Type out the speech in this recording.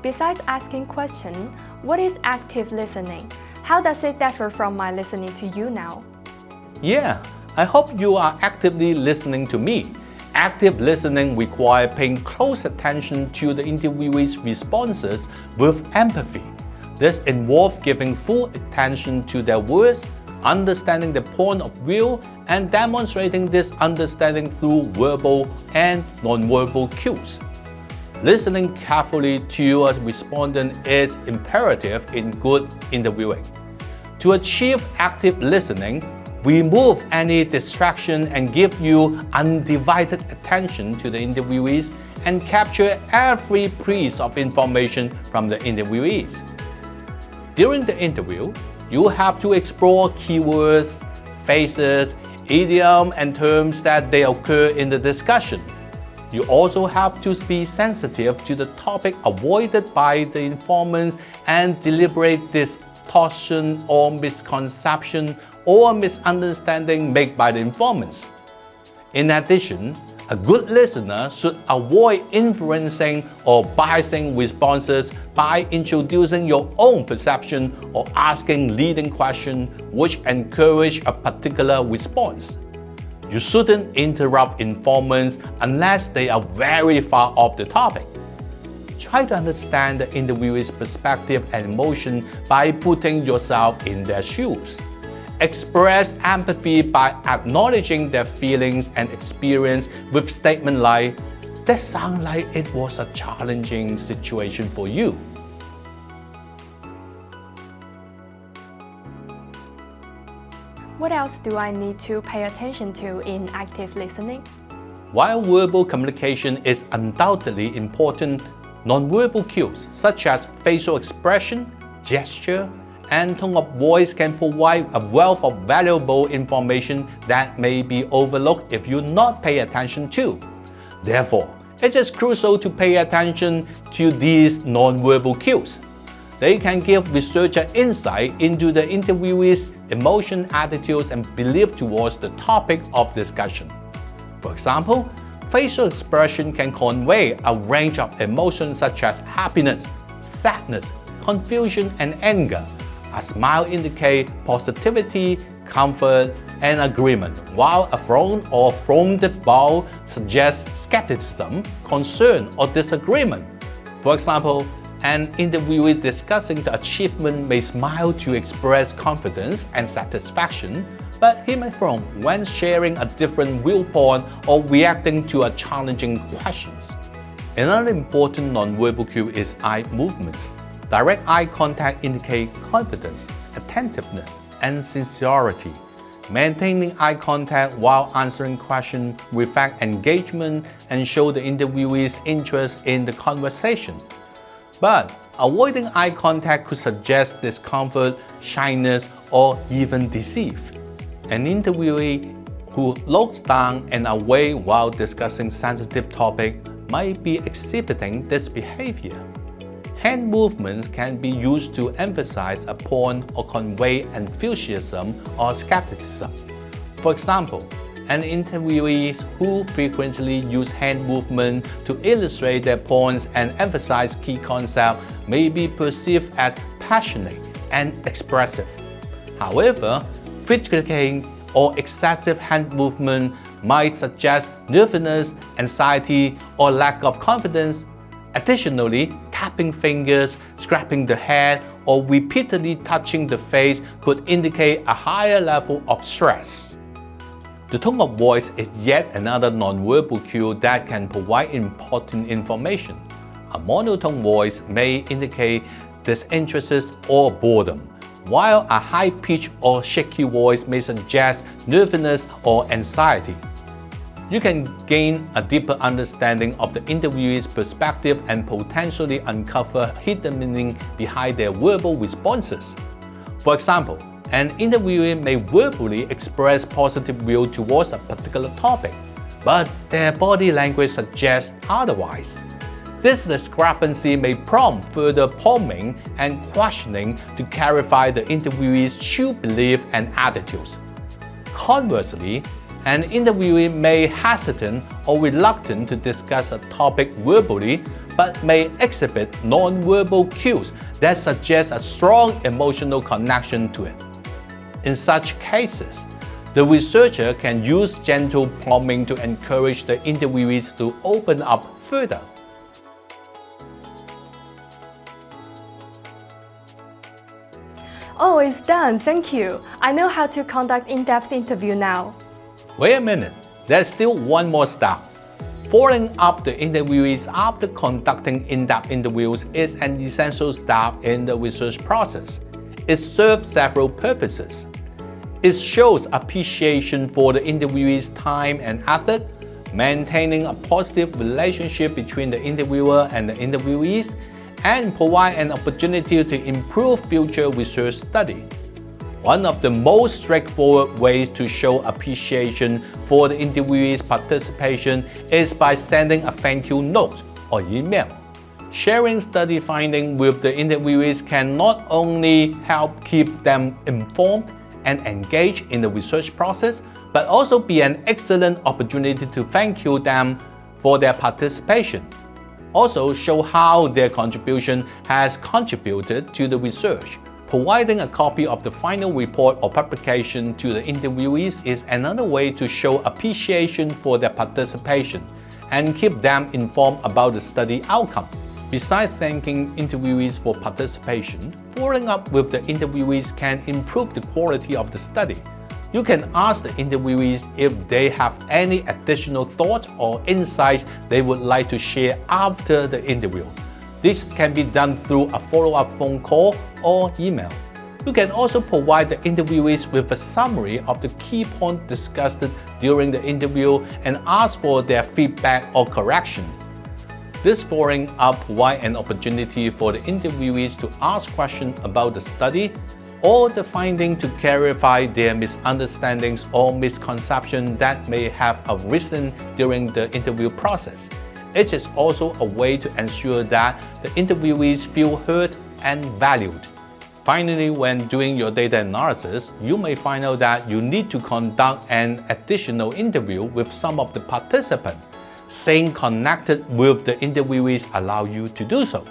Besides asking questions, what is active listening? How does it differ from my listening to you now? Yeah, I hope you are actively listening to me. Active listening requires paying close attention to the interviewee's responses with empathy. This involves giving full attention to their words, understanding the point of view, and demonstrating this understanding through verbal and non-verbal cues. Listening carefully to a respondent is imperative in good interviewing. To achieve active listening, remove any distraction and give you undivided attention to the interviewees and capture every piece of information from the interviewees. During the interview, you have to explore keywords, phrases, idioms, and terms that they occur in the discussion. You also have to be sensitive to the topic avoided by the informants and deliberate distortion or misconception or misunderstanding made by the informants. In addition, a good listener should avoid influencing or biasing responses by introducing your own perception or asking leading questions which encourage a particular response. You shouldn't interrupt informants unless they are very far off the topic. Try to understand the interviewee's perspective and emotion by putting yourself in their shoes. Express empathy by acknowledging their feelings and experience with statements like, "That sounds like it was a challenging situation for you." What else do I need to pay attention to in active listening? While verbal communication is undoubtedly important, non-verbal cues such as facial expression, gesture, and tone of voice can provide a wealth of valuable information that may be overlooked if you not pay attention to. Therefore, it is crucial to pay attention to these non-verbal cues. They can give researcher insight into the interviewee's emotion, attitudes, and belief towards the topic of discussion. For example, facial expression can convey a range of emotions such as happiness, sadness, confusion, and anger. A smile indicates positivity, comfort, and agreement, while a frown or frowoned brow suggests skepticism, concern, or disagreement. For example, an interviewee discussing the achievement may smile to express confidence and satisfaction, but he may frown when sharing a different viewpoint or reacting to a challenging question. Another important non-verbal cue is eye movements. Direct eye contact indicates confidence, attentiveness, and sincerity. Maintaining eye contact while answering questions reflects engagement and shows the interviewee's interest in the conversation. But avoiding eye contact could suggest discomfort, shyness, or even deceit. An interviewee who looks down and away while discussing sensitive topics might be exhibiting this behavior. Hand movements can be used to emphasize a point or convey enthusiasm or skepticism. For example, an interviewee who frequently uses hand movement to illustrate their points and emphasize key concepts may be perceived as passionate and expressive. However, fidgeting or excessive hand movement might suggest nervousness, anxiety, or lack of confidence. Additionally, tapping fingers, scratching the head, or repeatedly touching the face could indicate a higher level of stress. The tone of voice is yet another non-verbal cue that can provide important information. A monotone voice may indicate disinterest or boredom, while a high-pitched or shaky voice may suggest nervousness or anxiety. You can gain a deeper understanding of the interviewee's perspective and potentially uncover hidden meaning behind their verbal responses. For example, an interviewee may verbally express positive view towards a particular topic, but their body language suggests otherwise. This discrepancy may prompt further probing and questioning to clarify the interviewee's true beliefs and attitudes. Conversely, an interviewee may hesitant or reluctant to discuss a topic verbally, but may exhibit non-verbal cues that suggest a strong emotional connection to it. In such cases, the researcher can use gentle prompting to encourage the interviewees to open up further. Oh, it's done, thank you. I know how to conduct in-depth interview now. Wait a minute, there's still one more step. Following up the interviewees after conducting in-depth interviews is an essential step in the research process. It serves several purposes. It shows appreciation for the interviewee's time and effort, maintaining a positive relationship between the interviewer and the interviewees, and provide an opportunity to improve future research study. One of the most straightforward ways to show appreciation for the interviewee's participation is by sending a thank you note or email. Sharing study findings with the interviewees can not only help keep them informed and engaged in the research process, but also be an excellent opportunity to thank them for their participation. Also show how their contribution has contributed to the research. Providing a copy of the final report or publication to the interviewees is another way to show appreciation for their participation and keep them informed about the study outcome. Besides thanking interviewees for participation, following up with the interviewees can improve the quality of the study. You can ask the interviewees if they have any additional thoughts or insights they would like to share after the interview. This can be done through a follow-up phone call or email. You can also provide the interviewees with a summary of the key points discussed during the interview and ask for their feedback or correction. This following up provides an opportunity for the interviewees to ask questions about the study or the finding to clarify their misunderstandings or misconceptions that may have arisen during the interview process. It is also a way to ensure that the interviewees feel heard and valued. Finally, when doing your data analysis, you may find out that you need to conduct an additional interview with some of the participants. Staying connected with the interviewees allows you to do so.